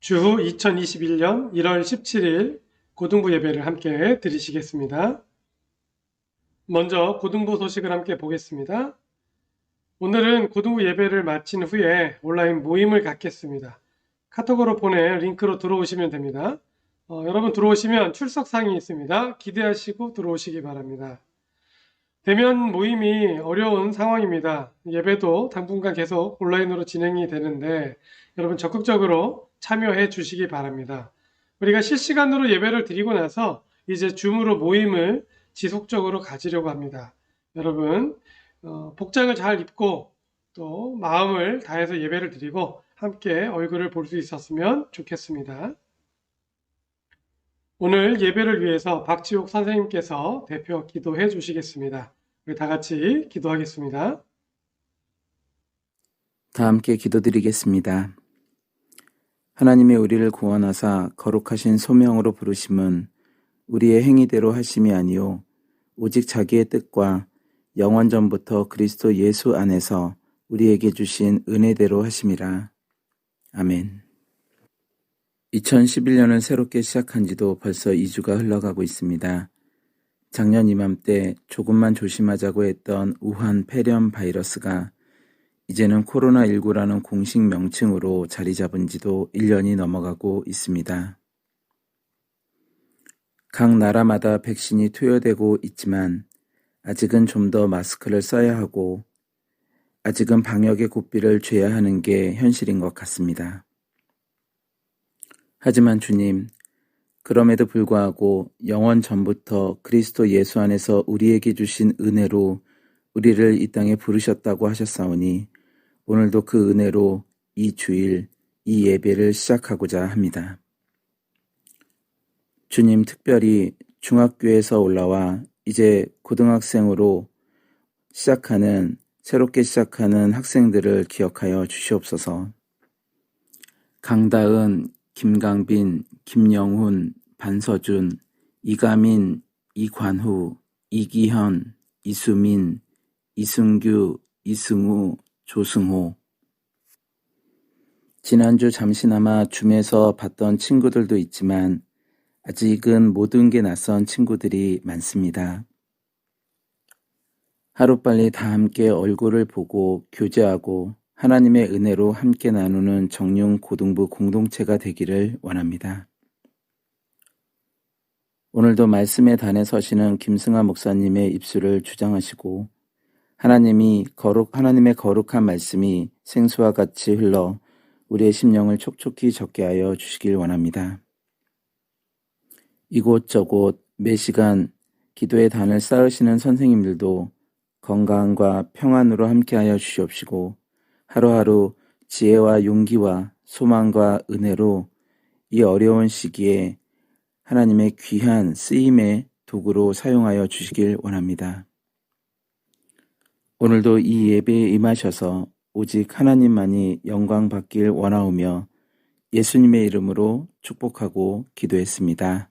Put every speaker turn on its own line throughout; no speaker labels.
주후 2021년 1월 17일 고등부 예배를 함께 드리시겠습니다. 먼저 고등부 소식을 함께 보겠습니다. 오늘은 고등부 예배를 마친 후에 온라인 모임을 갖겠습니다. 카톡으로 보낸 링크로 들어오시면 됩니다. 여러분 들어오시면 출석상이 있습니다. 기대하시고 들어오시기 바랍니다. 대면 모임이 어려운 상황입니다. 예배도 당분간 계속 온라인으로 진행이 되는데 여러분 적극적으로 참여해 주시기 바랍니다. 우리가 실시간으로 예배를 드리고 나서 이제 줌으로 모임을 지속적으로 가지려고 합니다. 여러분 복장을 잘 입고 또 마음을 다해서 예배를 드리고 함께 얼굴을 볼 수 있었으면 좋겠습니다. 오늘 예배를 위해서 박지옥 선생님께서 대표 기도해 주시겠습니다. 우리 다 같이 기도하겠습니다.
다 함께 기도드리겠습니다. 하나님의 우리를 구원하사 거룩하신 소명으로 부르심은 우리의 행위대로 하심이 아니요 오직 자기의 뜻과 영원 전부터 그리스도 예수 안에서 우리에게 주신 은혜대로 하심이라. 아멘. 2011년을 새롭게 시작한 지도 벌써 2주가 흘러가고 있습니다. 작년 이맘때 조금만 조심하자고 했던 우한 폐렴 바이러스가 이제는 코로나19라는 공식 명칭으로 자리 잡은 지도 1년이 넘어가고 있습니다. 각 나라마다 백신이 투여되고 있지만 아직은 좀 더 마스크를 써야 하고 아직은 방역의 고삐를 죄야 하는 게 현실인 것 같습니다. 하지만 주님, 그럼에도 불구하고 영원 전부터 그리스도 예수 안에서 우리에게 주신 은혜로 우리를 이 땅에 부르셨다고 하셨사오니 오늘도 그 은혜로 이 주일, 이 예배를 시작하고자 합니다. 주님, 특별히 중학교에서 올라와 이제 고등학생으로 새롭게 시작하는 학생들을 기억하여 주시옵소서. 강다은, 김강빈, 김영훈, 반서준, 이가민, 이관후, 이기현, 이수민, 이승규, 이승우, 조승호. 지난주 잠시나마 줌에서 봤던 친구들도 있지만 아직은 모든 게 낯선 친구들이 많습니다. 하루빨리 다 함께 얼굴을 보고 교제하고 하나님의 은혜로 함께 나누는 정용 고등부 공동체가 되기를 원합니다. 오늘도 말씀의 단에 서시는 김승아 목사님의 입술을 주장하시고 하나님의 거룩한 말씀이 생수와 같이 흘러 우리의 심령을 촉촉히 젖게 하여 주시길 원합니다. 이곳저곳 매 시간 기도의 단을 쌓으시는 선생님들도 건강과 평안으로 함께하여 주시옵시고 하루하루 지혜와 용기와 소망과 은혜로 이 어려운 시기에 하나님의 귀한 쓰임의 도구로 사용하여 주시길 원합니다. 오늘도 이 예배에 임하셔서 오직 하나님만이 영광 받길 원하오며 예수님의 이름으로 축복하고 기도했습니다.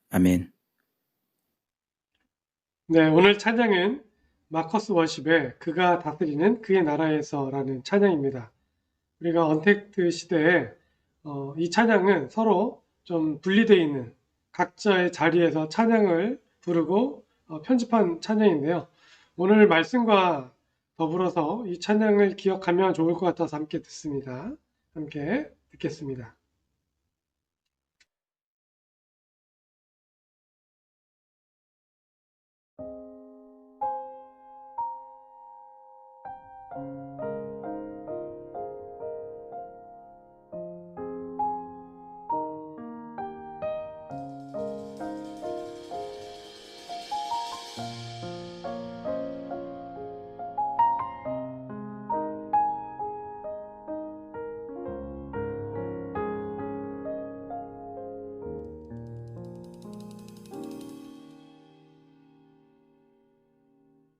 아멘.
네, 오늘 찬양은 마커스 워십의 그가 다스리는 그의 나라에서라는 찬양입니다. 우리가 언택트 시대에 이 찬양은 서로 좀 분리되어 있는 각자의 자리에서 찬양을 부르고 편집한 찬양인데요. 오늘 말씀과 더불어서 이 찬양을 기억하면 좋을 것 같아서 함께 듣습니다. 함께 듣겠습니다.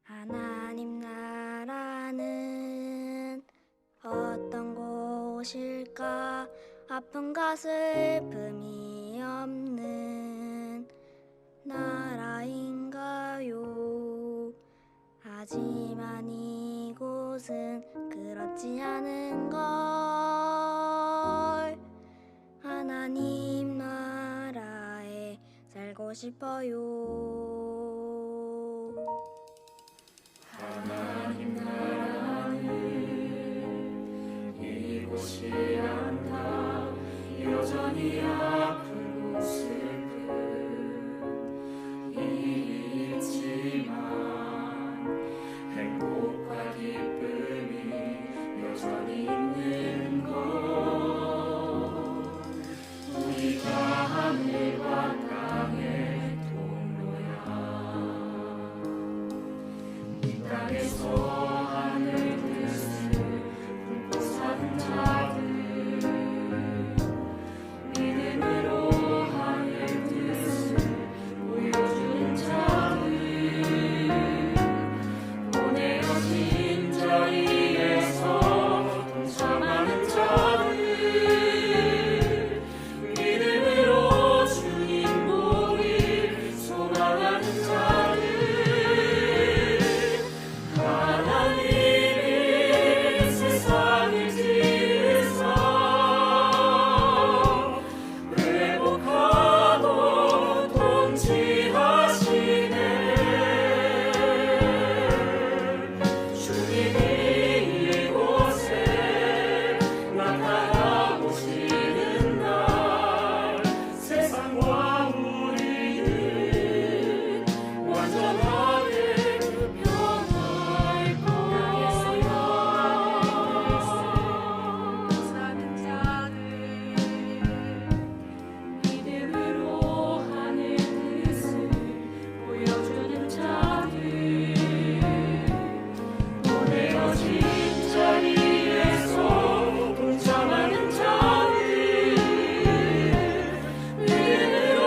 하나님 나라는 어떤 곳일까? 아픔과 슬픔이 없는 나라인가요? 하지만 이곳은 그렇지 않은 걸. 싶어요.
하나님 나라는 이곳이 않다. 여전히 아프고 슬픈 일이 있지만 행복과 기쁨이 여전히 있는 것. 우리가 하늘과 땅의 통로야. 이 땅에서 하늘 뜻을 품고 사는 자들, 믿음으로 하늘 뜻을 보여주는 자들, 보내어진 자리에서 동참하는 자들, 믿음으로 주님 보길 소망하는 자들, 하나님이 세상을 지으사 회복하고 통치하시네. 주님이 이곳에 나타나오시는 날 세상과 우리는 완전하게 변할 거야. 사는 자들, 믿음으로 하는 뜻을 보여주는 자들, 보내어진 자리에서 동참하는 자들, 믿음으로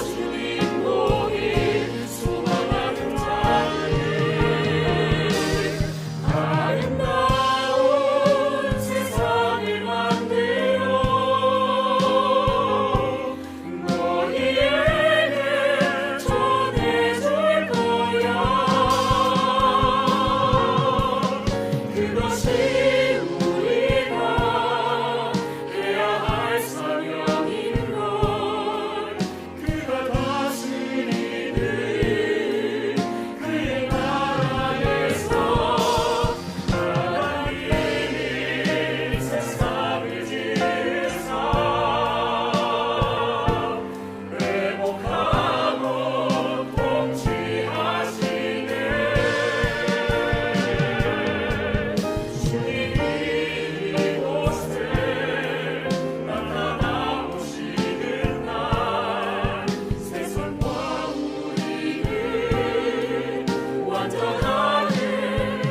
주님 보길 소망하는 자들, 아름다운 세상을 만들어 너희에게 전해줄 거야. 그것이 우리가 해야 할 사명인 걸. 그가 다스리는 그의 나라에서 하나님이 세상을 지으사 회복하고 통치하시네. 주님이 이곳에 나타나오시는 날 세상과 우리는 완전하게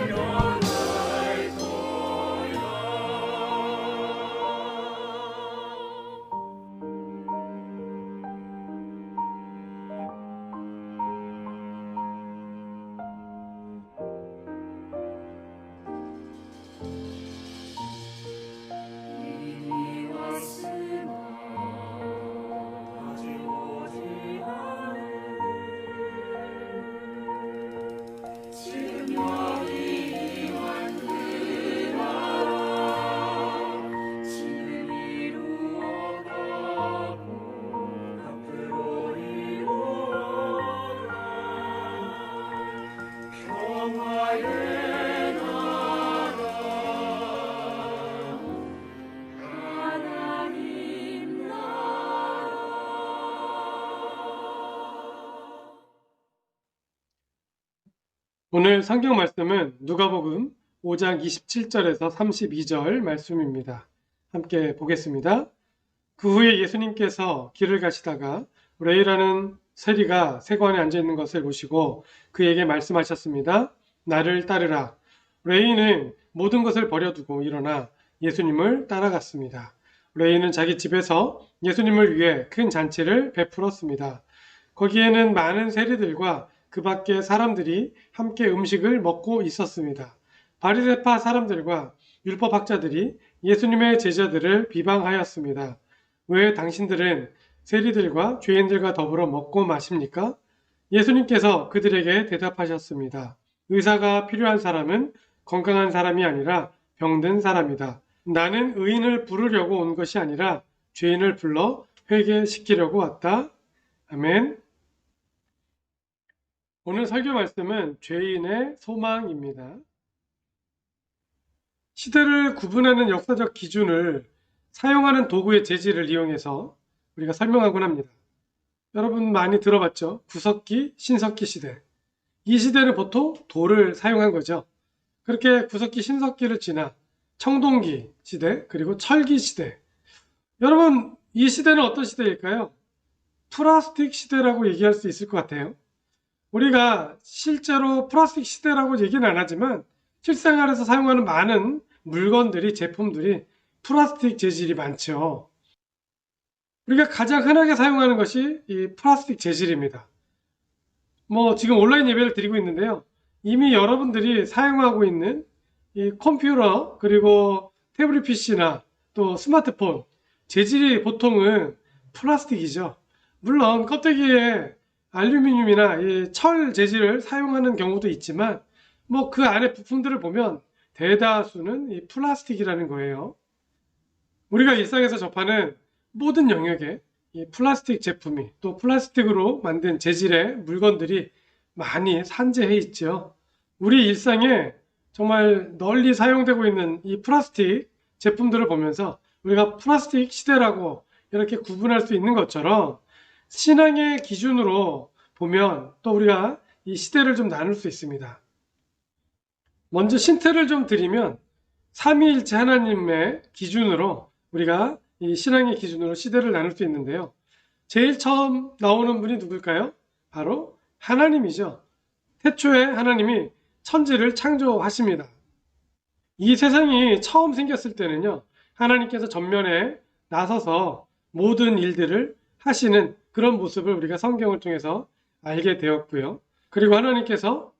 변할 거야. 이미 왔으나 아직 오지 않은 지금 여기 만들어라. 지금 이루어가고 앞으로 이루어가 평화의 나라. 하나님 나라.
오늘 성경 말씀은 누가복음 5장 27절에서 32절 말씀입니다. 함께 보겠습니다. 그 후에 예수님께서 길을 가시다가 레이라는 세리가 세관에 앉아 있는 것을 보시고 그에게 말씀하셨습니다. 나를 따르라. 레이는 모든 것을 버려두고 일어나 예수님을 따라갔습니다. 레이는 자기 집에서 예수님을 위해 큰 잔치를 베풀었습니다. 거기에는 많은 세리들과 그 밖에 사람들이 함께 음식을 먹고 있었습니다. 바리새파 사람들과 율법학자들이 예수님의 제자들을 비방하였습니다. 왜 당신들은 세리들과 죄인들과 더불어 먹고 마십니까? 예수님께서 그들에게 대답하셨습니다. 의사가 필요한 사람은 건강한 사람이 아니라 병든 사람이다. 나는 의인을 부르려고 온 것이 아니라 죄인을 불러 회개시키려고 왔다. 아멘. 오늘 설교 말씀은 죄인의 소망입니다. 시대를 구분하는 역사적 기준을 사용하는 도구의 재질을 이용해서 우리가 설명하곤 합니다. 여러분 많이 들어봤죠? 구석기, 신석기 시대. 이 시대는 보통 돌을 사용한 거죠. 그렇게 구석기, 신석기를 지나 청동기 시대, 그리고 철기 시대. 여러분, 이 시대는 어떤 시대일까요? 플라스틱 시대라고 얘기할 수 있을 것 같아요. 우리가 실제로 플라스틱 시대라고 얘기는 안 하지만 실생활에서 사용하는 많은 물건들이, 제품들이 플라스틱 재질이 많죠. 우리가 가장 흔하게 사용하는 것이 이 플라스틱 재질입니다. 지금 온라인 예배를 드리고 있는데요. 이미 여러분들이 사용하고 있는 이 컴퓨터, 그리고 태블릿 PC나 또 스마트폰, 재질이 보통은 플라스틱이죠. 물론 껍데기에 알루미늄이나 이 철 재질을 사용하는 경우도 있지만 그 안에 부품들을 보면 대다수는 이 플라스틱이라는 거예요. 우리가 일상에서 접하는 모든 영역에 이 플라스틱 제품이, 또 플라스틱으로 만든 재질의 물건들이 많이 산재해 있죠. 우리 일상에 정말 널리 사용되고 있는 이 플라스틱 제품들을 보면서 우리가 플라스틱 시대라고 이렇게 구분할 수 있는 것처럼 신앙의 기준으로 보면 또 우리가 이 시대를 좀 나눌 수 있습니다. 먼저 신태를 좀 드리면 삼위일체 하나님의 기준으로 우리가 이 신앙의 기준으로 시대를 나눌 수 있는데요. 제일 처음 나오는 분이 누굴까요? 바로 하나님이죠. 태초에 하나님이 천지를 창조하십니다. 이 세상이 처음 생겼을 때는요, 하나님께서 전면에 나서서 모든 일들을 하시는 그런 모습을 우리가 성경을 통해서 알게 되었고요. 그리고 하나님께서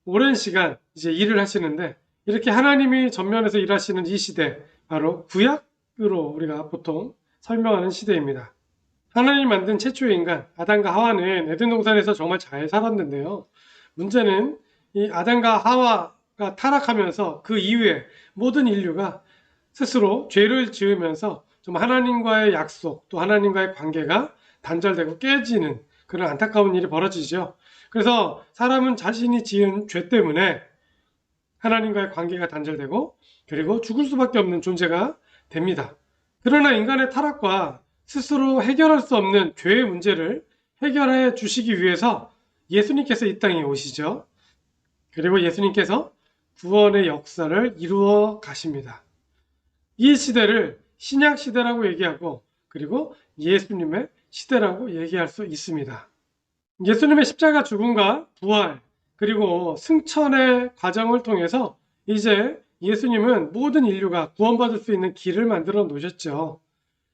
오랜 시간 이제 일을 하시는데, 이렇게 하나님이 전면에서 일하시는 이 시대, 바로 구약으로 우리가 보통 설명하는 시대입니다. 하나님이 만든 최초의 인간 아담과 하와는 에덴 동산에서 정말 잘 살았는데요. 문제는 이 아담과 하와가 타락하면서 그 이후에 모든 인류가 스스로 죄를 지으면서 좀 하나님과의 약속, 또 하나님과의 관계가 단절되고 깨지는 그런 안타까운 일이 벌어지죠. 그래서 사람은 자신이 지은 죄 때문에 하나님과의 관계가 단절되고 그리고 죽을 수밖에 없는 존재가 됩니다. 그러나 인간의 타락과 스스로 해결할 수 없는 죄의 문제를 해결해 주시기 위해서 예수님께서 이 땅에 오시죠. 그리고 예수님께서 구원의 역사를 이루어 가십니다. 이 시대를 신약 시대라고 얘기하고 그리고 예수님의 시대라고 얘기할 수 있습니다. 예수님의 십자가 죽음과 부활 그리고 승천의 과정을 통해서 이제 예수님은 모든 인류가 구원받을 수 있는 길을 만들어 놓으셨죠.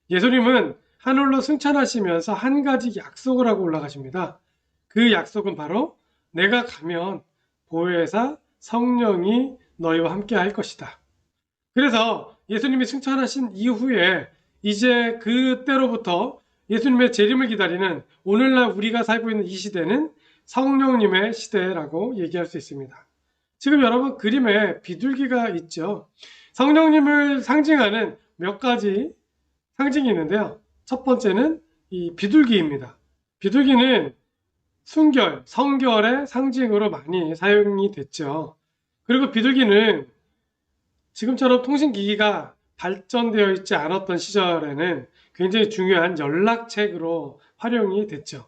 예수님은 하늘로 승천하시면서 한 가지 약속을 하고 올라가십니다. 그 약속은 바로 내가 가면 보혜사 성령이 너희와 함께 할 것이다. 그래서 예수님이 승천하신 이후에 이제 그때로부터 예수님의 재림을 기다리는 오늘날 우리가 살고 있는 이 시대는 성령님의 시대라고 얘기할 수 있습니다. 지금 여러분 그림에 비둘기가 있죠. 성령님을 상징하는 몇 가지 상징이 있는데요. 첫 번째는 이 비둘기입니다. 비둘기는 순결, 성결의 상징으로 많이 사용이 됐죠. 그리고 비둘기는 지금처럼 통신기기가 발전되어 있지 않았던 시절에는 굉장히 중요한 연락책으로 활용이 됐죠.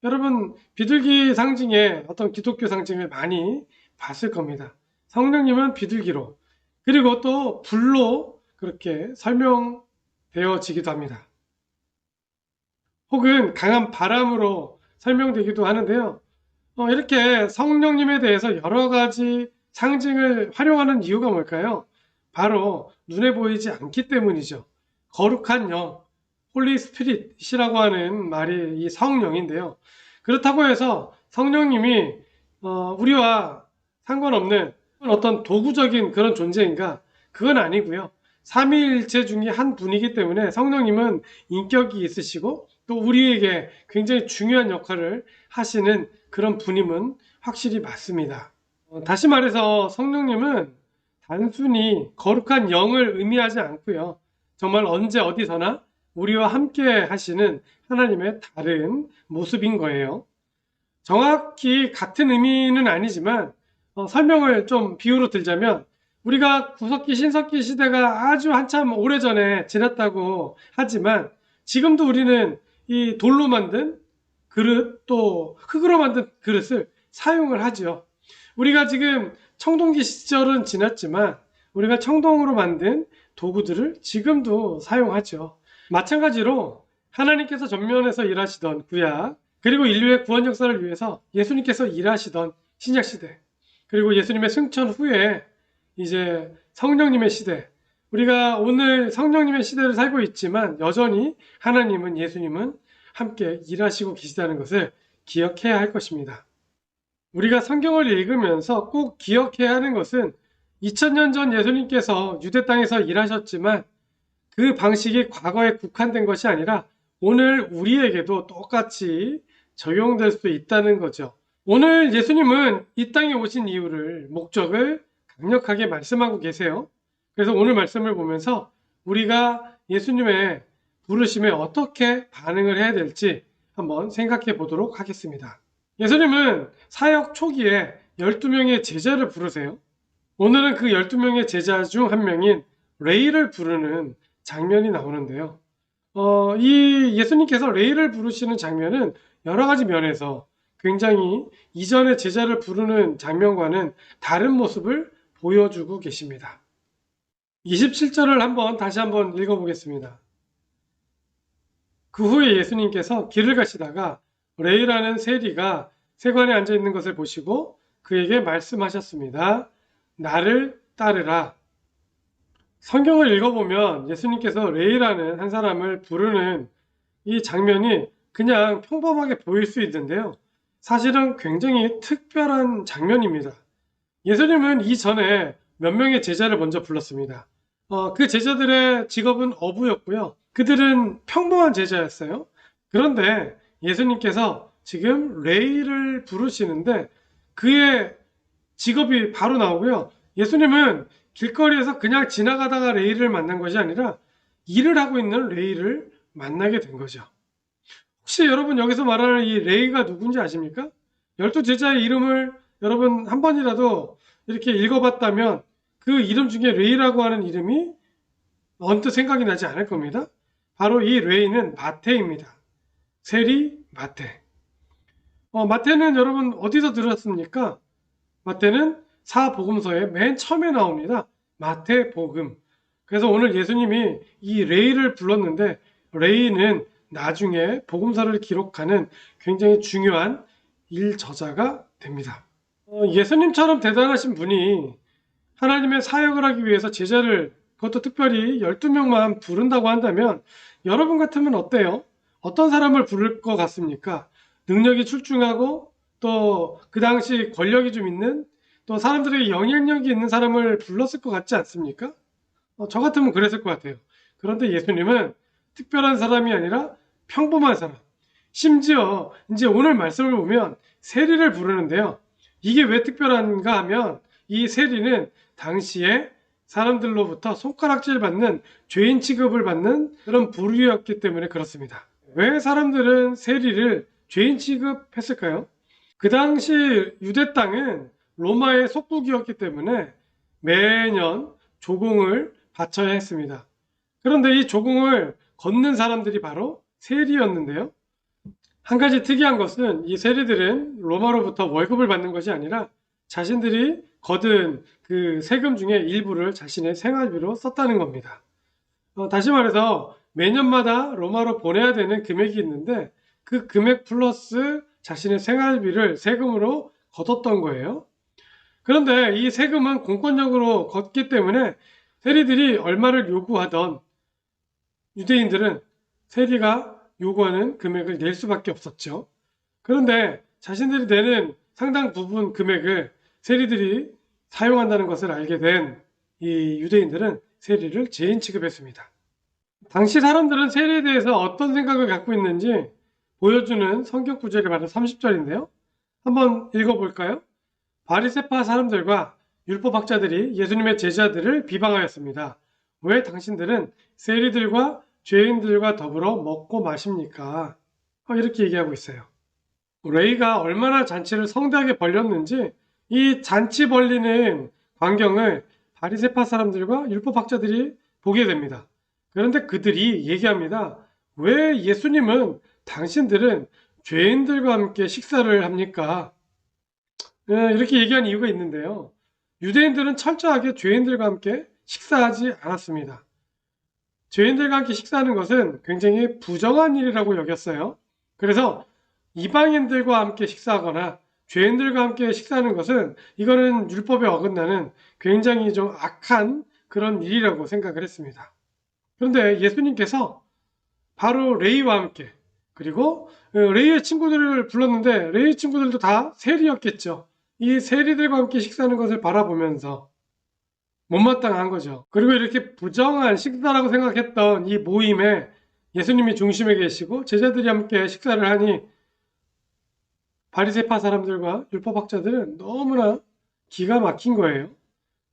여러분 비둘기 상징의 어떤 기독교 상징을 많이 봤을 겁니다. 성령님은 비둘기로 그리고 또 불로 그렇게 설명되어지기도 합니다. 혹은 강한 바람으로 설명되기도 하는데요. 이렇게 성령님에 대해서 여러 가지 상징을 활용하는 이유가 뭘까요? 바로 눈에 보이지 않기 때문이죠. 거룩한 영, 홀리 스피릿이라고 하는 말이 이 성령인데요. 그렇다고 해서 성령님이 우리와 상관없는 어떤 도구적인 그런 존재인가? 그건 아니고요. 삼위일체 중에 한 분이기 때문에 성령님은 인격이 있으시고 또 우리에게 굉장히 중요한 역할을 하시는 그런 분임은 확실히 맞습니다. 다시 말해서 성령님은 단순히 거룩한 영을 의미하지 않고요. 정말 언제 어디서나 우리와 함께 하시는 하나님의 다른 모습인 거예요. 정확히 같은 의미는 아니지만 설명을 좀 비유로 들자면 우리가 구석기, 신석기 시대가 아주 한참 오래전에 지났다고 하지만 지금도 우리는 이 돌로 만든 그릇 또 흙으로 만든 그릇을 사용을 하죠. 우리가 지금 청동기 시절은 지났지만 우리가 청동으로 만든 도구들을 지금도 사용하죠. 마찬가지로 하나님께서 전면에서 일하시던 구약, 그리고 인류의 구원 역사를 위해서 예수님께서 일하시던 신약 시대, 그리고 예수님의 승천 후에 이제 성령님의 시대, 우리가 오늘 성령님의 시대를 살고 있지만 여전히 하나님은, 예수님은 함께 일하시고 계시다는 것을 기억해야 할 것입니다. 우리가 성경을 읽으면서 꼭 기억해야 하는 것은 2000년 전 예수님께서 유대 땅에서 일하셨지만 그 방식이 과거에 국한된 것이 아니라 오늘 우리에게도 똑같이 적용될 수 있다는 거죠. 오늘 예수님은 이 땅에 오신 이유를, 목적을 강력하게 말씀하고 계세요. 그래서 오늘 말씀을 보면서 우리가 예수님의 부르심에 어떻게 반응을 해야 될지 한번 생각해 보도록 하겠습니다. 예수님은 사역 초기에 12명의 제자를 부르세요. 오늘은 그 12명의 제자 중 한 명인 레이를 부르는 장면이 나오는데요. 이 예수님께서 레이를 부르시는 장면은 여러 가지 면에서 굉장히 이전의 제자를 부르는 장면과는 다른 모습을 보여주고 계십니다. 27절을 다시 한번 읽어보겠습니다. 그 후에 예수님께서 길을 가시다가 레이라는 세리가 세관에 앉아 있는 것을 보시고 그에게 말씀하셨습니다. 나를 따르라. 성경을 읽어보면 예수님께서 레이라는 한 사람을 부르는 이 장면이 그냥 평범하게 보일 수 있는데요. 사실은 굉장히 특별한 장면입니다. 예수님은 이전에 몇 명의 제자를 먼저 불렀습니다. 그 제자들의 직업은 어부였고요. 그들은 평범한 제자였어요. 그런데 예수님께서 지금 레이를 부르시는데 그의 직업이 바로 나오고요. 예수님은 길거리에서 그냥 지나가다가 레이를 만난 것이 아니라 일을 하고 있는 레이를 만나게 된 거죠. 혹시 여러분 여기서 말하는 이 레이가 누군지 아십니까? 12제자의 이름을 여러분 한 번이라도 이렇게 읽어봤다면 그 이름 중에 레이라고 하는 이름이 언뜻 생각이 나지 않을 겁니다. 바로 이 레이는 마태입니다. 세리 마태. 마태는 여러분 어디서 들었습니까? 마태는 사복음서의 맨 처음에 나옵니다. 마태복음. 그래서 오늘 예수님이 이 레이를 불렀는데 레이는 나중에 복음서를 기록하는 굉장히 중요한 일저자가 됩니다. 예수님처럼 대단하신 분이 하나님의 사역을 하기 위해서 제자를, 그것도 특별히 12명만 부른다고 한다면 여러분 같으면 어때요? 어떤 사람을 부를 것 같습니까? 능력이 출중하고 또 그 당시 권력이 좀 있는, 또 사람들에게 영향력이 있는 사람을 불렀을 것 같지 않습니까? 저 같으면 그랬을 것 같아요. 그런데 예수님은 특별한 사람이 아니라 평범한 사람. 심지어 이제 오늘 말씀을 보면 세리를 부르는데요. 이게 왜 특별한가 하면 이 세리는 당시에 사람들로부터 손가락질 받는, 죄인 취급을 받는 그런 부류였기 때문에 그렇습니다. 왜 사람들은 세리를 죄인 취급했을까요? 그 당시 유대 땅은 로마의 속국이었기 때문에 매년 조공을 바쳐야 했습니다. 그런데 이 조공을 걷는 사람들이 바로 세리였는데요. 한 가지 특이한 것은 이 세리들은 로마로부터 월급을 받는 것이 아니라 자신들이 거둔 그 세금 중에 일부를 자신의 생활비로 썼다는 겁니다. 다시 말해서 매년마다 로마로 보내야 되는 금액이 있는데 그 금액 플러스 자신의 생활비를 세금으로 걷었던 거예요. 그런데 이 세금은 공권력으로 걷기 때문에 세리들이 얼마를 요구하던 유대인들은 세리가 요구하는 금액을 낼 수밖에 없었죠. 그런데 자신들이 내는 상당 부분 금액을 세리들이 사용한다는 것을 알게 된 이 유대인들은 세리를 죄인 취급했습니다. 당시 사람들은 세리에 대해서 어떤 생각을 갖고 있는지 보여주는 성경 구절이 바로 30절인데요. 한번 읽어볼까요? 바리새파 사람들과 율법학자들이 예수님의 제자들을 비방하였습니다. 왜 당신들은 세리들과 죄인들과 더불어 먹고 마십니까? 이렇게 얘기하고 있어요. 레위가 얼마나 잔치를 성대하게 벌렸는지 이 잔치 벌리는 광경을 바리새파 사람들과 율법학자들이 보게 됩니다. 그런데 그들이 얘기합니다. 왜 예수님은 당신들은 죄인들과 함께 식사를 합니까? 이렇게 얘기한 이유가 있는데요. 유대인들은 철저하게 죄인들과 함께 식사하지 않았습니다. 죄인들과 함께 식사하는 것은 굉장히 부정한 일이라고 여겼어요. 그래서 이방인들과 함께 식사하거나 죄인들과 함께 식사하는 것은 이거는 율법에 어긋나는 굉장히 좀 악한 그런 일이라고 생각을 했습니다. 그런데 예수님께서 바로 레위와 함께 그리고 레위의 친구들을 불렀는데 레위 친구들도 다 세리였겠죠. 이 세리들과 함께 식사하는 것을 바라보면서 못마땅한 거죠. 그리고 이렇게 부정한 식사라고 생각했던 이 모임에 예수님이 중심에 계시고 제자들이 함께 식사를 하니 바리새파 사람들과 율법학자들은 너무나 기가 막힌 거예요.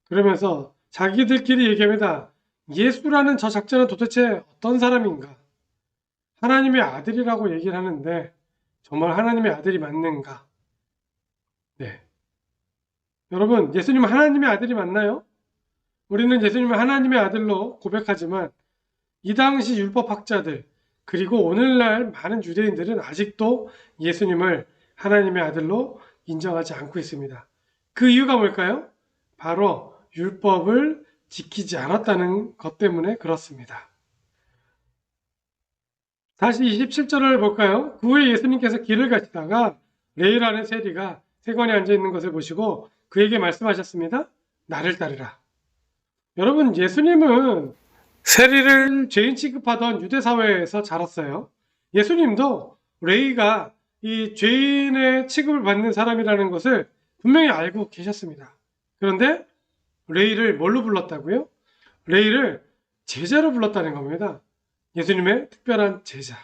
그러면서 자기들끼리 얘기합니다. 예수라는 저 작자는 도대체 어떤 사람인가? 하나님의 아들이라고 얘기를 하는데 정말 하나님의 아들이 맞는가? 네. 여러분, 예수님은 하나님의 아들이 맞나요? 우리는 예수님을 하나님의 아들로 고백하지만 이 당시 율법학자들 그리고 오늘날 많은 유대인들은 아직도 예수님을 하나님의 아들로 인정하지 않고 있습니다. 그 이유가 뭘까요? 바로 율법을 지키지 않았다는 것 때문에 그렇습니다. 다시 27절을 볼까요? 그 후에 예수님께서 길을 가시다가 레위라는 세리가 세관에 앉아 있는 것을 보시고 그에게 말씀하셨습니다. 나를 따르라. 여러분, 예수님은 세리를 죄인 취급하던 유대 사회에서 자랐어요. 예수님도 레위가 이 죄인의 취급을 받는 사람이라는 것을 분명히 알고 계셨습니다. 그런데 레위를 뭘로 불렀다고요? 레위를 제자로 불렀다는 겁니다. 예수님의 특별한 제자.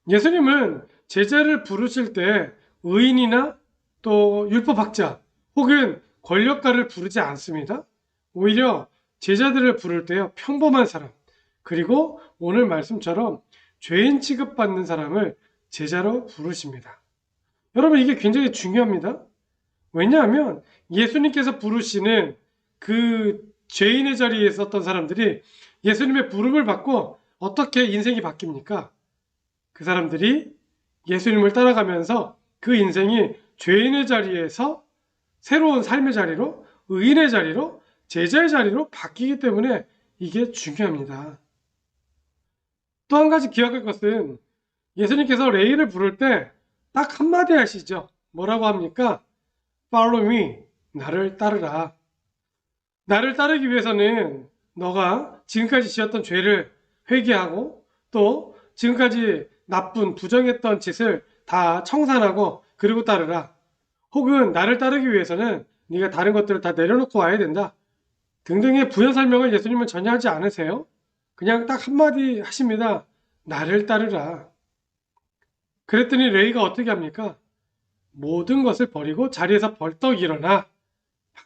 예수님은 제자를 부르실 때 의인이나 또 율법학자 혹은 권력가를 부르지 않습니다. 오히려 제자들을 부를 때요, 평범한 사람, 그리고 오늘 말씀처럼 죄인 취급받는 사람을 제자로 부르십니다. 여러분, 이게 굉장히 중요합니다. 왜냐하면 예수님께서 부르시는 그 죄인의 자리에 있었던 사람들이 예수님의 부름을 받고 어떻게 인생이 바뀝니까? 그 사람들이 예수님을 따라가면서 그 인생이 죄인의 자리에서 새로운 삶의 자리로, 의인의 자리로, 제자의 자리로 바뀌기 때문에 이게 중요합니다. 또 한 가지 기억할 것은 예수님께서 레위를 부를 때 딱 한마디 하시죠. 뭐라고 합니까? Follow me. 나를 따르라. 나를 따르기 위해서는 너가 지금까지 지었던 죄를 회개하고 또 지금까지 나쁜 부정했던 짓을 다 청산하고 그리고 따르라. 혹은 나를 따르기 위해서는 네가 다른 것들을 다 내려놓고 와야 된다. 등등의 부연 설명을 예수님은 전혀 하지 않으세요. 그냥 딱 한마디 하십니다. 나를 따르라. 그랬더니 레위가 어떻게 합니까? 모든 것을 버리고 자리에서 벌떡 일어나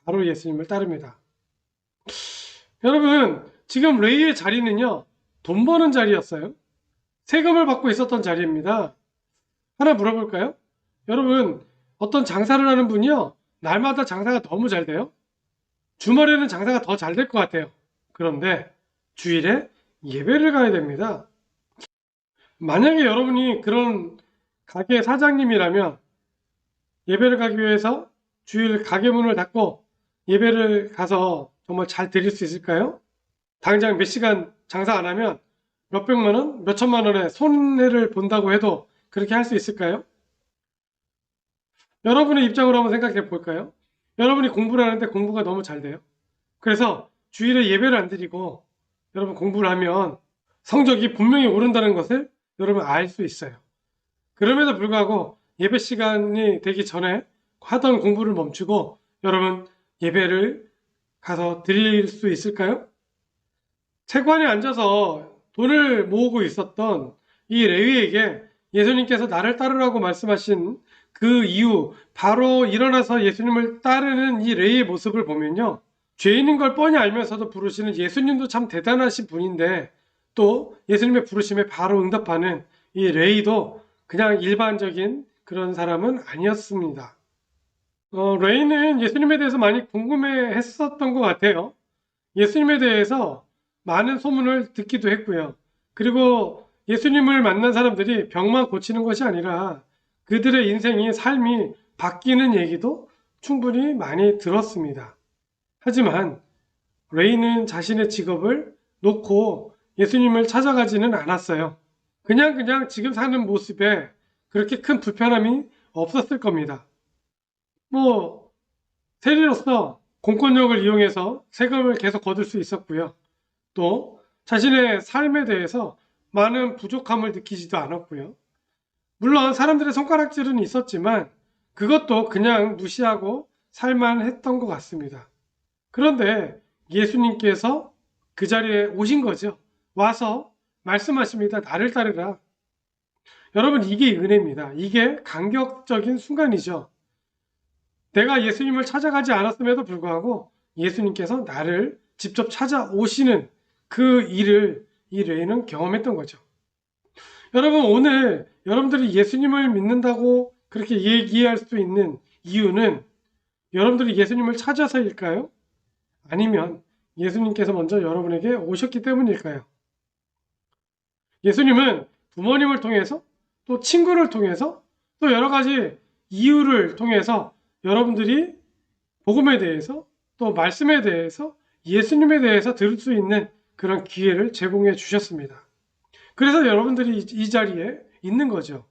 바로 예수님을 따릅니다. 여러분, 지금 레위의 자리는요, 돈 버는 자리였어요. 세금을 받고 있었던 자리입니다. 하나 물어볼까요? 여러분, 어떤 장사를 하는 분이요, 날마다 장사가 너무 잘 돼요. 주말에는 장사가 더 잘 될 것 같아요. 그런데 주일에 예배를 가야 됩니다. 만약에 여러분이 그런 가게 사장님이라면 예배를 가기 위해서 주일 가게 문을 닫고 예배를 가서 정말 잘 드릴 수 있을까요? 당장 몇 시간 장사 안 하면 몇백만 원, 몇천만 원의 손해를 본다고 해도 그렇게 할 수 있을까요? 여러분의 입장으로 한번 생각해 볼까요? 여러분이 공부를 하는데 공부가 너무 잘 돼요. 그래서 주일에 예배를 안 드리고 여러분 공부를 하면 성적이 분명히 오른다는 것을 여러분 알 수 있어요. 그럼에도 불구하고 예배 시간이 되기 전에 하던 공부를 멈추고 여러분 예배를 가서 드릴 수 있을까요? 채관에 앉아서 돈을 모으고 있었던 이 레위에게 예수님께서 나를 따르라고 말씀하신 그 이유, 바로 일어나서 예수님을 따르는 이 레위의 모습을 보면요, 죄인인 걸 뻔히 알면서도 부르시는 예수님도 참 대단하신 분인데 또 예수님의 부르심에 바로 응답하는 이 레위도 그냥 일반적인 그런 사람은 아니었습니다. 레이는 예수님에 대해서 많이 궁금해 했었던 것 같아요. 예수님에 대해서 많은 소문을 듣기도 했고요. 그리고 예수님을 만난 사람들이 병만 고치는 것이 아니라 그들의 인생이, 삶이 바뀌는 얘기도 충분히 많이 들었습니다. 하지만 레이는 자신의 직업을 놓고 예수님을 찾아가지는 않았어요. 그냥 지금 사는 모습에 그렇게 큰 불편함이 없었을 겁니다. 세리로서 공권력을 이용해서 세금을 계속 거둘 수 있었고요. 또 자신의 삶에 대해서 많은 부족함을 느끼지도 않았고요. 물론 사람들의 손가락질은 있었지만 그것도 그냥 무시하고 살만 했던 것 같습니다. 그런데 예수님께서 그 자리에 오신 거죠. 와서 말씀하십니다. 나를 따르라. 여러분, 이게 은혜입니다. 이게 감격적인 순간이죠. 내가 예수님을 찾아가지 않았음에도 불구하고 예수님께서 나를 직접 찾아오시는 그 일을 이 레이는 경험했던 거죠. 여러분, 오늘 여러분들이 예수님을 믿는다고 그렇게 얘기할 수 있는 이유는 여러분들이 예수님을 찾아서일까요? 아니면 예수님께서 먼저 여러분에게 오셨기 때문일까요? 예수님은 부모님을 통해서, 또 친구를 통해서, 또 여러 가지 이유를 통해서 여러분들이 복음에 대해서, 또 말씀에 대해서, 예수님에 대해서 들을 수 있는 그런 기회를 제공해 주셨습니다. 그래서 여러분들이 이 자리에 있는 거죠.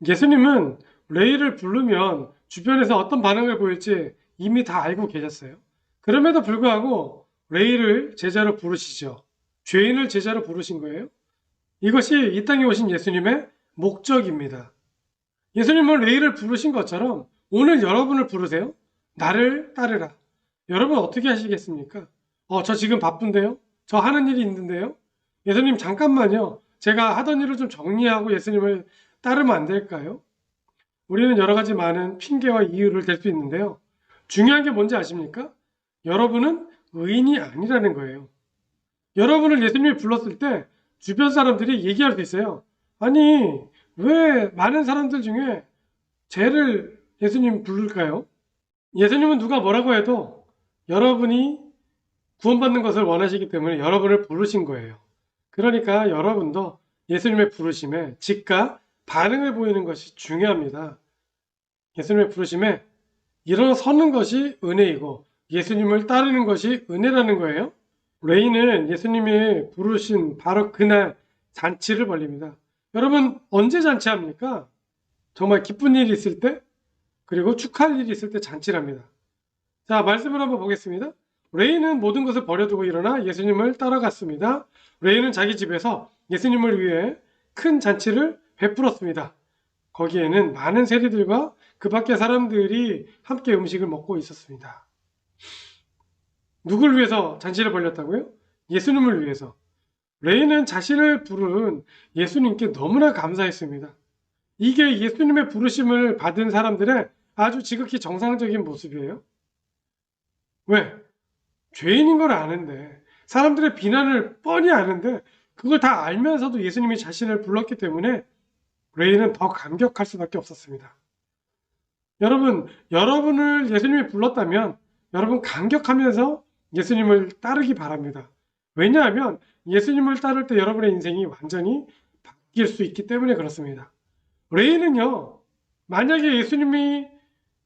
예수님은 레이를 부르면 주변에서 어떤 반응을 보일지 이미 다 알고 계셨어요. 그럼에도 불구하고 레이를 제자로 부르시죠. 죄인을 제자로 부르신 거예요. 이것이 이 땅에 오신 예수님의 목적입니다. 예수님은 레이를 부르신 것처럼 오늘 여러분을 부르세요. 나를 따르라. 여러분 어떻게 하시겠습니까? 저 지금 바쁜데요? 저 하는 일이 있는데요? 예수님 잠깐만요. 제가 하던 일을 좀 정리하고 예수님을 따르면 안 될까요? 우리는 여러 가지 많은 핑계와 이유를 댈 수 있는데요. 중요한 게 뭔지 아십니까? 여러분은 의인이 아니라는 거예요. 여러분을 예수님이 불렀을 때 주변 사람들이 얘기할 수 있어요. 아니, 왜 많은 사람들 중에 쟤를 예수님 부를까요? 예수님은 누가 뭐라고 해도 여러분이 구원받는 것을 원하시기 때문에 여러분을 부르신 거예요. 그러니까 여러분도 예수님의 부르심에 즉각 반응을 보이는 것이 중요합니다. 예수님의 부르심에 일어서는 것이 은혜이고 예수님을 따르는 것이 은혜라는 거예요. 레이는 예수님이 부르신 바로 그날 잔치를 벌립니다. 여러분 언제 잔치합니까? 정말 기쁜 일이 있을 때, 그리고 축하할 일이 있을 때 잔치를 합니다. 자, 말씀을 한번 보겠습니다. 레이는 모든 것을 버려두고 일어나 예수님을 따라갔습니다. 레이는 자기 집에서 예수님을 위해 큰 잔치를 베풀었습니다. 거기에는 많은 세리들과 그 밖의 사람들이 함께 음식을 먹고 있었습니다. 누굴 위해서 잔치를 벌였다고요? 예수님을 위해서. 레이는 자신을 부른 예수님께 너무나 감사했습니다. 이게 예수님의 부르심을 받은 사람들의 아주 지극히 정상적인 모습이에요. 왜? 죄인인 걸 아는데, 사람들의 비난을 뻔히 아는데 그걸 다 알면서도 예수님이 자신을 불렀기 때문에 레이는 더 감격할 수밖에 없었습니다. 여러분, 여러분을 예수님이 불렀다면 여러분 감격하면서 예수님을 따르기 바랍니다. 왜냐하면 예수님을 따를 때 여러분의 인생이 완전히 바뀔 수 있기 때문에 그렇습니다. 레이는요, 만약에 예수님이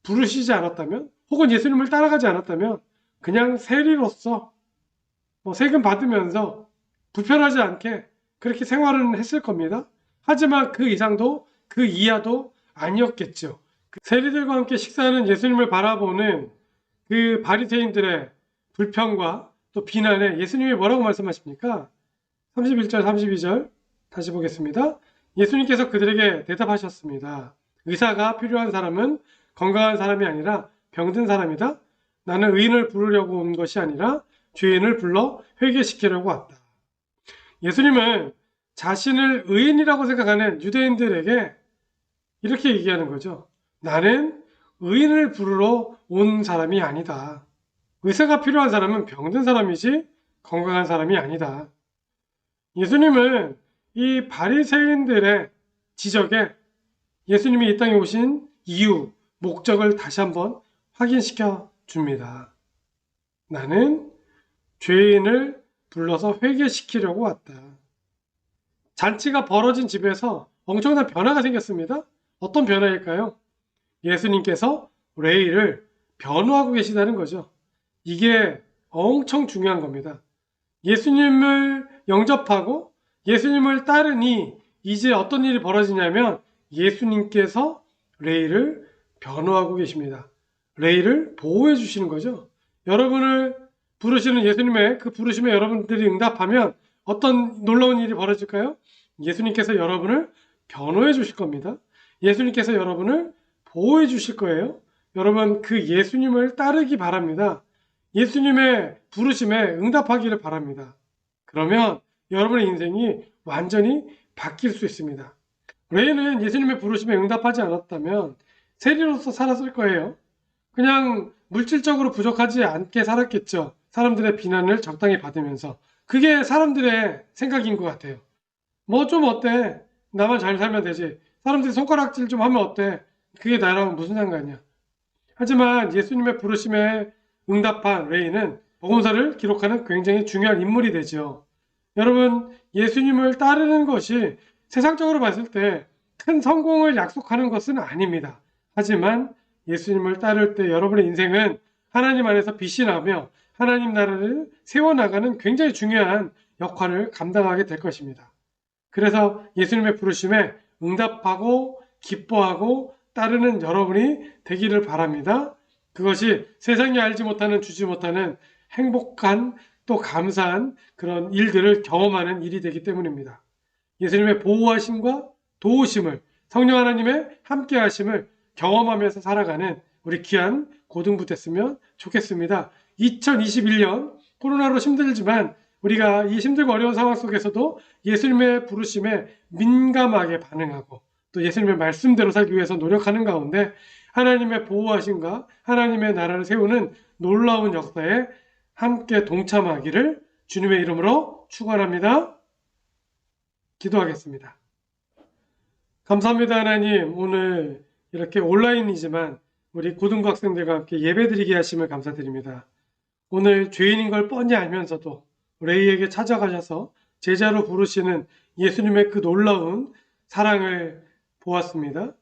부르시지 않았다면, 혹은 예수님을 따라가지 않았다면 그냥 세리로서 세금 받으면서 불편하지 않게 그렇게 생활은 했을 겁니다. 하지만 그 이상도 그 이하도 아니었겠죠. 세리들과 함께 식사하는 예수님을 바라보는 그 바리새인들의 불평과 또 비난에 예수님이 뭐라고 말씀하십니까? 31절 32절 다시 보겠습니다. 예수님께서 그들에게 대답하셨습니다. 의사가 필요한 사람은 건강한 사람이 아니라 병든 사람이다. 나는 의인을 부르려고 온 것이 아니라 죄인을 불러 회개시키려고 왔다. 예수님은 자신을 의인이라고 생각하는 유대인들에게 이렇게 얘기하는 거죠. 나는 의인을 부르러 온 사람이 아니다. 의사가 필요한 사람은 병든 사람이지 건강한 사람이 아니다. 예수님은 이 바리새인들의 지적에 예수님이 이 땅에 오신 이유, 목적을 다시 한번 확인시켜 줍니다. 나는 죄인을 불러서 회개시키려고 왔다. 잔치가 벌어진 집에서 엄청난 변화가 생겼습니다. 어떤 변화일까요? 예수님께서 레이를 변호하고 계시다는 거죠. 이게 엄청 중요한 겁니다. 예수님을 영접하고 예수님을 따르니 이제 어떤 일이 벌어지냐면 예수님께서 레이를 변호하고 계십니다. 레이를 보호해 주시는 거죠. 여러분을 부르시는 예수님의 그 부르심에 여러분들이 응답하면 어떤 놀라운 일이 벌어질까요? 예수님께서 여러분을 변호해 주실 겁니다. 예수님께서 여러분을 보호해 주실 거예요. 여러분 그 예수님을 따르기 바랍니다. 예수님의 부르심에 응답하기를 바랍니다. 그러면 여러분의 인생이 완전히 바뀔 수 있습니다. 레이는 예수님의 부르심에 응답하지 않았다면 세리로서 살았을 거예요. 그냥 물질적으로 부족하지 않게 살았겠죠. 사람들의 비난을 적당히 받으면서. 그게 사람들의 생각인 것 같아요. 뭐 좀 어때? 나만 잘 살면 되지. 사람들이 손가락질 좀 하면 어때? 그게 나랑 무슨 상관이야? 하지만 예수님의 부르심에 응답한 레이는 복음서를 기록하는 굉장히 중요한 인물이 되죠. 여러분, 예수님을 따르는 것이 세상적으로 봤을 때 큰 성공을 약속하는 것은 아닙니다. 하지만 예수님을 따를 때 여러분의 인생은 하나님 안에서 빛이 나며 하나님 나라를 세워나가는 굉장히 중요한 역할을 감당하게 될 것입니다. 그래서 예수님의 부르심에 응답하고 기뻐하고 따르는 여러분이 되기를 바랍니다. 그것이 세상이 알지 못하는 주지 못하는 행복한 또 감사한 그런 일들을 경험하는 일이 되기 때문입니다. 예수님의 보호하심과 도우심을 성령 하나님의 함께하심을 경험하면서 살아가는 우리 귀한 고등부 됐으면 좋겠습니다. 2021년 코로나로 힘들지만 우리가 이 힘들고 어려운 상황 속에서도 예수님의 부르심에 민감하게 반응하고 또 예수님의 말씀대로 살기 위해서 노력하는 가운데 하나님의 보호하심과 하나님의 나라를 세우는 놀라운 역사에 함께 동참하기를 주님의 이름으로 축원합니다. 기도하겠습니다. 감사합니다. 하나님, 오늘 이렇게 온라인이지만 우리 고등부 학생들과 함께 예배드리게 하심을 감사드립니다. 오늘 죄인인 걸 뻔히 알면서도 레이에게 찾아가셔서 제자로 부르시는 예수님의 그 놀라운 사랑을 보았습니다.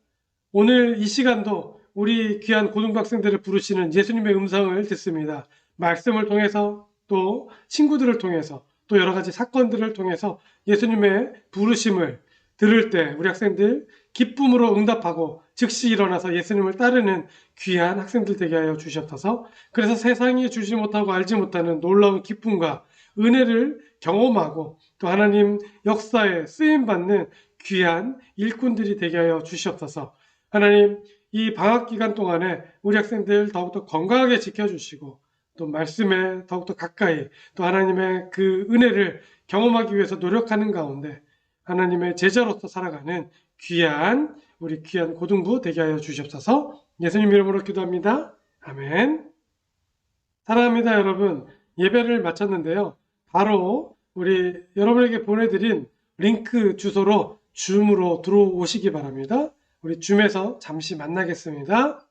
오늘 이 시간도 우리 귀한 고등부 학생들을 부르시는 예수님의 음성을 듣습니다. 말씀을 통해서 또 친구들을 통해서 또 여러 가지 사건들을 통해서 예수님의 부르심을 들을 때 우리 학생들 기쁨으로 응답하고 즉시 일어나서 예수님을 따르는 귀한 학생들 되게 하여 주시옵소서. 그래서 세상이 주지 못하고 알지 못하는 놀라운 기쁨과 은혜를 경험하고 또 하나님 역사에 쓰임받는 귀한 일꾼들이 되게 하여 주시옵소서. 하나님 이 방학 기간 동안에 우리 학생들 더욱더 건강하게 지켜주시고 또 말씀에 더욱더 가까이 또 하나님의 그 은혜를 경험하기 위해서 노력하는 가운데 하나님의 제자로서 살아가는 귀한 우리 귀한 고등부 되게 하여 주시옵소서. 예수님 이름으로 기도합니다. 아멘. 사랑합니다 여러분. 예배를 마쳤는데요. 바로 우리 여러분에게 보내드린 링크 주소로 줌으로 들어오시기 바랍니다. 우리 줌에서 잠시 만나겠습니다.